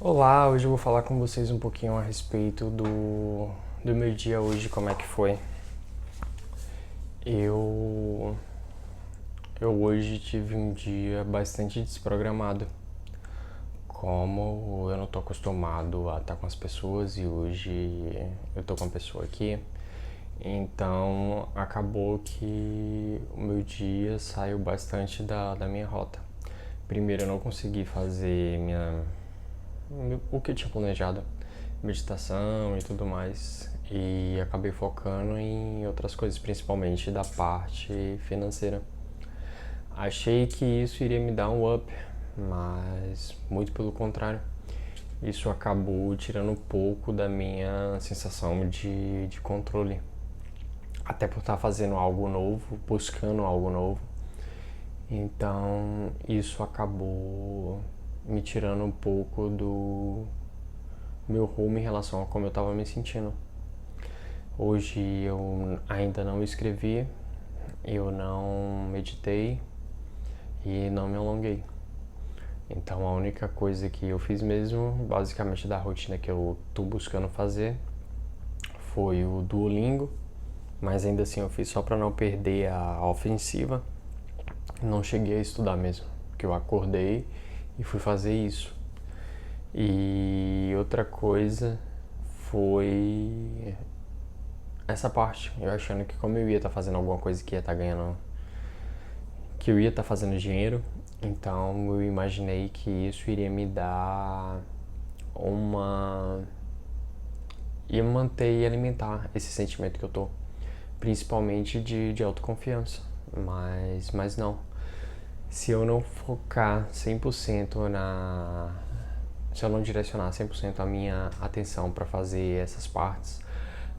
Olá, hoje eu vou falar com vocês um pouquinho a respeito do meu dia hoje, como é que foi. Eu, eu hoje tive um dia bastante desprogramado. Como eu não tô acostumado a estar com as pessoas e hoje eu tô com uma pessoa aqui, então acabou que o meu dia saiu bastante da minha rota. Primeiro, eu não consegui fazer o que eu tinha planejado, meditação e tudo mais, e acabei focando em outras coisas, principalmente da parte financeira. Achei que isso iria me dar um up, mas muito pelo contrário. Isso acabou tirando um pouco da minha sensação de controle. Até por estar fazendo algo novo, buscando algo novo. Então isso acabou me tirando um pouco do meu rumo em relação a como eu estava me sentindo. Hoje eu ainda não escrevi, eu não meditei e não me alonguei. Então a única coisa que eu fiz mesmo, basicamente da rotina que eu tô buscando fazer, foi o Duolingo, mas ainda assim eu fiz só para não perder a ofensiva. Não cheguei a estudar mesmo, porque eu acordei e fui fazer isso. E outra coisa foi essa parte, eu achando que como eu ia estar fazendo alguma coisa que ia estar ganhando, que eu ia estar fazendo dinheiro, então eu imaginei que isso iria me dar uma... ia manter e alimentar esse sentimento que eu tô, principalmente de autoconfiança, mas não. Se eu não focar 100% na... se eu não direcionar 100% a minha atenção para fazer essas partes,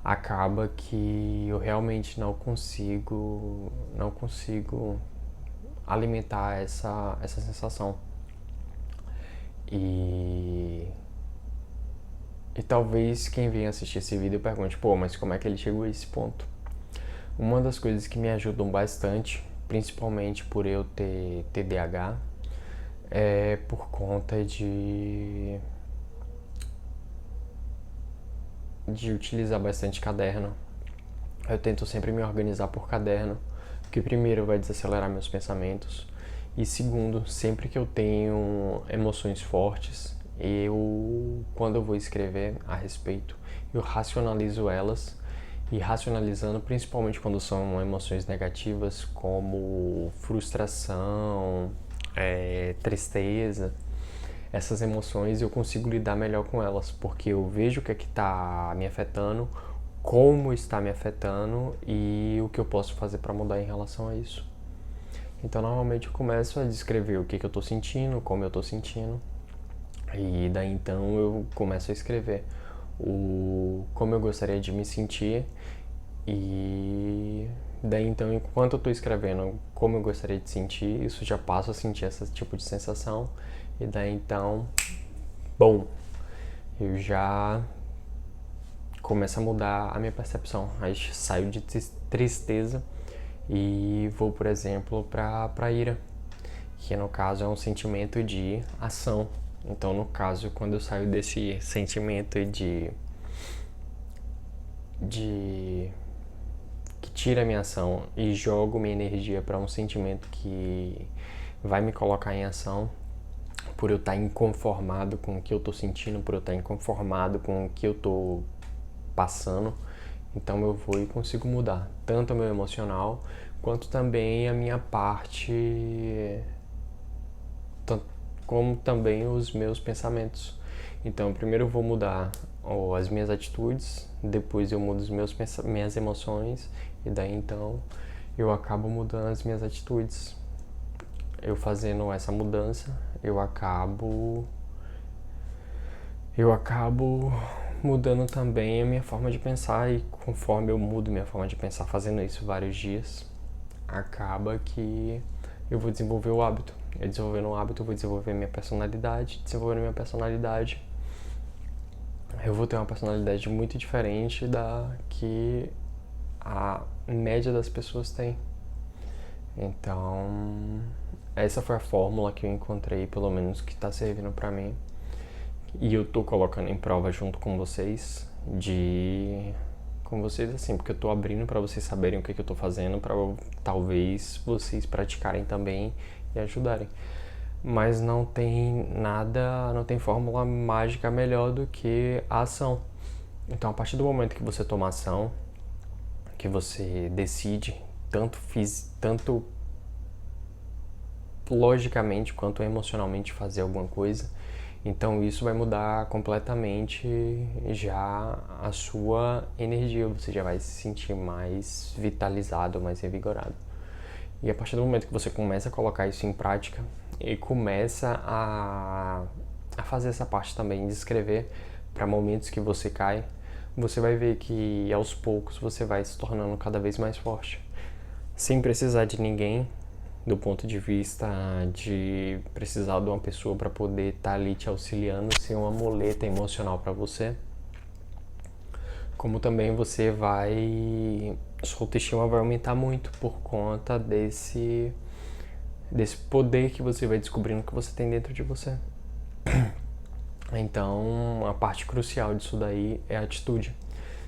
acaba que eu realmente não consigo alimentar essa sensação. E talvez quem venha assistir esse vídeo pergunte, pô, mas como é que ele chegou a esse ponto? Uma das coisas que me ajudam bastante, principalmente por eu ter TDAH, é por conta de utilizar bastante caderno. Eu tento sempre me organizar por caderno, porque primeiro vai desacelerar meus pensamentos e segundo, sempre que eu tenho emoções fortes, quando eu vou escrever a respeito, eu racionalizo elas, e racionalizando principalmente quando são emoções negativas como frustração, tristeza, essas emoções eu consigo lidar melhor com elas, porque eu vejo o que é que está me afetando, como está me afetando e o que eu posso fazer para mudar em relação a isso. Então normalmente eu começo a descrever o que eu estou sentindo, como eu estou sentindo, e daí então eu começo a escrever como eu gostaria de me sentir, e daí então enquanto eu estou escrevendo como eu gostaria de sentir, isso já passo a sentir esse tipo de sensação, e daí então, bom, eu já começo a mudar a minha percepção. Aí saio de tristeza e vou, por exemplo, para ira, que no caso é um sentimento de ação. Então, no caso, quando eu saio desse sentimento de que tira a minha ação e jogo minha energia para um sentimento que vai me colocar em ação, por eu estar inconformado com o que eu estou sentindo, por eu estar inconformado com o que eu estou passando, então eu vou e consigo mudar tanto o meu emocional quanto também a minha parte, como também os meus pensamentos. Então primeiro eu vou mudar as minhas atitudes, depois eu mudo minhas emoções, e daí então eu acabo mudando as minhas atitudes. Eu fazendo essa mudança, eu acabo mudando também a minha forma de pensar, e conforme eu mudo minha forma de pensar fazendo isso vários dias, acaba que eu vou desenvolver o hábito. Eu desenvolvendo o hábito, eu vou desenvolver minha personalidade. Desenvolvendo minha personalidade, eu vou ter uma personalidade muito diferente da que a média das pessoas tem. Então, essa foi a fórmula que eu encontrei, pelo menos que está servindo pra mim, E eu tô colocando em prova junto com vocês, assim, porque eu tô abrindo para vocês saberem o que eu tô fazendo, para talvez vocês praticarem também e ajudarem. Mas não tem nada, não tem fórmula mágica melhor do que a ação. Então, a partir do momento que você toma ação, que você decide, tanto logicamente quanto emocionalmente fazer alguma coisa, então isso vai mudar completamente já a sua energia, você já vai se sentir mais vitalizado, mais revigorado. E a partir do momento que você começa a colocar isso em prática e começa a fazer essa parte também de escrever para momentos que você cai, você vai ver que aos poucos você vai se tornando cada vez mais forte, sem precisar de ninguém, do ponto de vista de precisar de uma pessoa para poder estar ali te auxiliando, ser uma muleta emocional para você. Como também sua autoestima vai aumentar muito por conta desse poder que você vai descobrindo que você tem dentro de você. Então, a parte crucial disso daí é a atitude.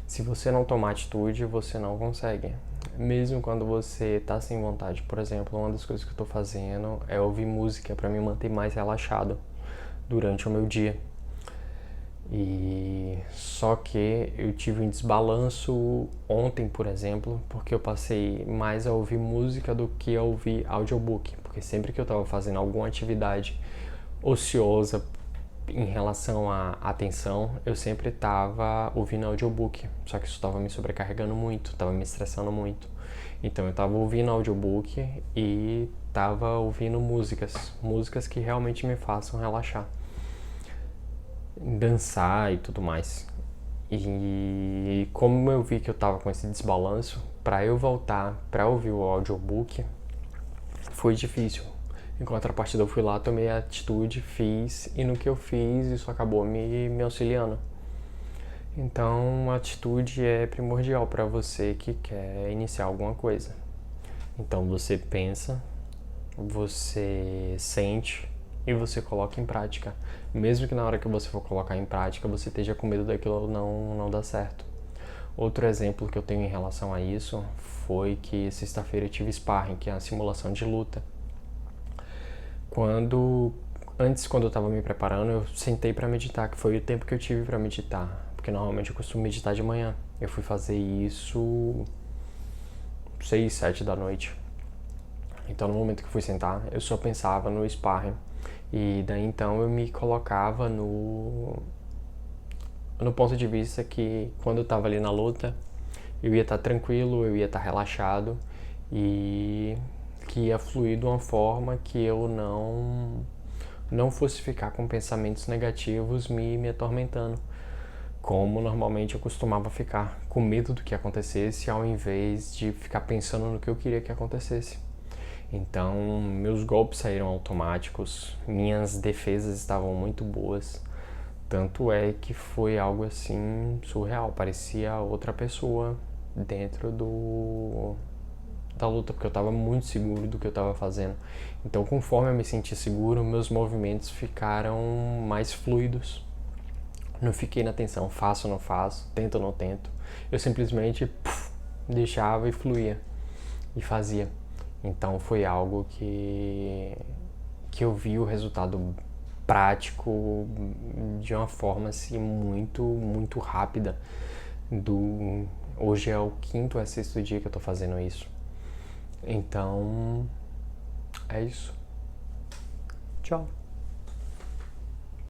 Se você não tomar atitude, você não consegue. Mesmo quando você tá sem vontade. Por exemplo, uma das coisas que eu tô fazendo é ouvir música para me manter mais relaxado durante o meu dia. E só que eu tive um desbalanço ontem, por exemplo, porque eu passei mais a ouvir música do que a ouvir audiobook, porque sempre que eu estava fazendo alguma atividade ociosa em relação à atenção, eu sempre estava ouvindo audiobook, só que isso estava me sobrecarregando muito, estava me estressando muito. Então eu estava ouvindo audiobook e estava ouvindo músicas que realmente me façam relaxar, dançar e tudo mais. E como eu vi que eu tava com esse desbalanço, para eu voltar para ouvir o audiobook foi difícil. Em contrapartida, eu fui lá, tomei a atitude, fiz, e no que eu fiz, isso acabou me auxiliando. Então, a atitude é primordial para você que quer iniciar alguma coisa. Então, você pensa, você sente e você coloca em prática. Mesmo que na hora que você for colocar em prática, você esteja com medo daquilo não dar certo. Outro exemplo que eu tenho em relação a isso foi que sexta-feira eu tive sparring, que é a simulação de luta. Quando eu estava me preparando, eu sentei para meditar, que foi o tempo que eu tive para meditar, porque normalmente eu costumo meditar de manhã. Eu fui fazer isso 6, 7 da noite. Então, no momento que eu fui sentar, eu só pensava no sparring. E daí então eu me colocava no ponto de vista que quando eu tava ali na luta, eu ia estar tranquilo, eu ia estar relaxado e que ia fluir de uma forma que eu não fosse ficar com pensamentos negativos me atormentando, como normalmente eu costumava ficar, com medo do que acontecesse, ao invés de ficar pensando no que eu queria que acontecesse. Então, meus golpes saíram automáticos, minhas defesas estavam muito boas. Tanto é que foi algo assim surreal, parecia outra pessoa dentro da luta, porque eu estava muito seguro do que eu estava fazendo. Então, conforme eu me senti seguro, meus movimentos ficaram mais fluidos. Não fiquei na tensão, faço ou não faço, tento ou não tento. Eu simplesmente deixava e fluía e fazia. Então foi algo que eu vi o resultado prático de uma forma assim muito rápida. Hoje é o 5º ou 6º dia que eu tô fazendo isso. Então é isso. Tchau.